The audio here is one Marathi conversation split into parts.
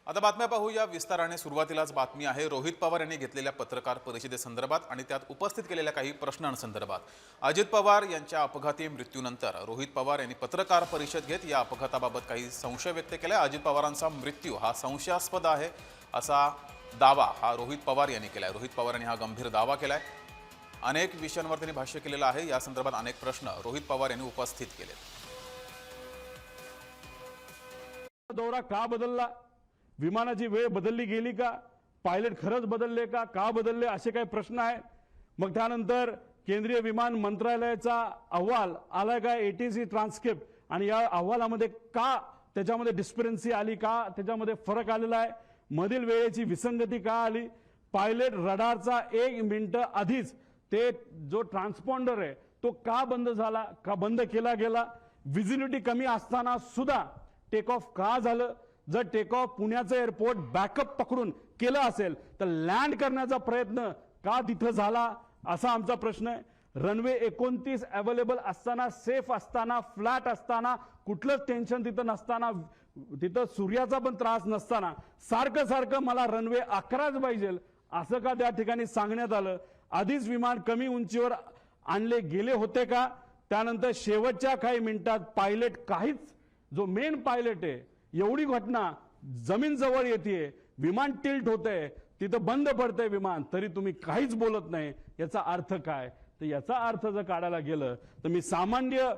आता बातम्या पाहूया विस्ताराने। सुरुवातीलाच बातमी आहे रोहित पवार यांनी घेतलेल्या पत्रकार परिषदेसंदर्भात आणि त्यात उपस्थित केलेल्या काही प्रश्नांसंदर्भात। अजित पवार यांच्या अपघाती मृत्यूनंतर रोहित पवार यांनी पत्रकार परिषद घेत या अपघाताबाबत काही संशय व्यक्त केला। अजित पवारांचा मृत्यू हा संशयास्पद आहे असा दावा हा रोहित पवार यांनी केलाय। रोहित पवार यांनी हा गंभीर दावा केलाय। अनेक विषयांवर त्यांनी भाष्य केलेलं आहे। या संदर्भात अनेक प्रश्न रोहित पवार यांनी उपस्थित केले। दौरा का बदलला, विमानाची वेळ बदलली गेली का, पायलट खरंच बदलले का बदलले, असे काही प्रश्न आहेत। मग त्यानंतर केंद्रीय विमान मंत्रालयाचा अहवाल आला का, एटीसी ट्रान्सक्रिप्ट, आणि या अहवालामध्ये का त्याच्यामध्ये डिस्परन्सी आली, का त्याच्यामध्ये फरक आलेला आहे, मधील वेळेची विसंगती का आली, पायलट रडारचा 1 मिनिट आधीच ते जो ट्रान्सपॉन्डर आहे तो का बंद झाला, का बंद केला गेला, विजिबिलिटी कमी असताना सुद्धा टेक ऑफ का झालं, जर टेक ऑफ पुण्याचं एअरपोर्ट बॅकअप पकडून केलं असेल तर लँड करण्याचा प्रयत्न का तिथं झाला, असा आमचा प्रश्न आहे। रनवे 29 अवेलेबल असताना, सेफ असताना, फ्लॅट असताना, कुठलंच टेन्शन तिथं नसताना, तिथं सूर्याचा पण त्रास नसताना सारखं सारखं मला रनवे 11च पाहिजे असं का त्या ठिकाणी सांगण्यात आलं। आधीच विमान कमी उंचीवर आणले गेले होते का, त्यानंतर शेवटच्या काही मिनिटात पायलट काहीच, जो मेन पायलट आहे, एवढी घटना जमीन जवळ येते, विमान टिल्ट होतंय, तिथं बंद पडतंय विमान, तरी तुम्ही काहीच बोलत नाही, याचा अर्थ काय? तर याचा अर्थ जर काढायला गेलं तर मी सामान्य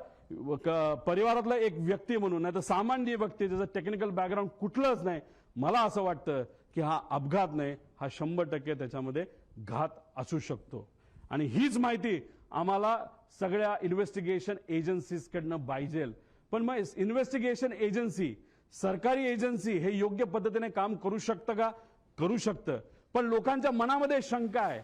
परिवारातला एक व्यक्ती म्हणून, नाही तर सामान्य व्यक्ती ज्याचं टेक्निकल बॅकग्राऊंड कुठलंच नाही, मला असं वाटतं की हा अपघात नाही, हा 100% त्याच्यामध्ये घात असू शकतो। आणि हीच माहिती आम्हाला सगळ्या इन्व्हेस्टिगेशन एजन्सीज कडनं पाहिजे। पण मग इन्व्हेस्टिगेशन एजन्सी, सरकारी एजन्सी हे योग्य पद्धतीने काम करू शकतं का? करू शकतं, पण लोकांच्या मनामध्ये शंका आहे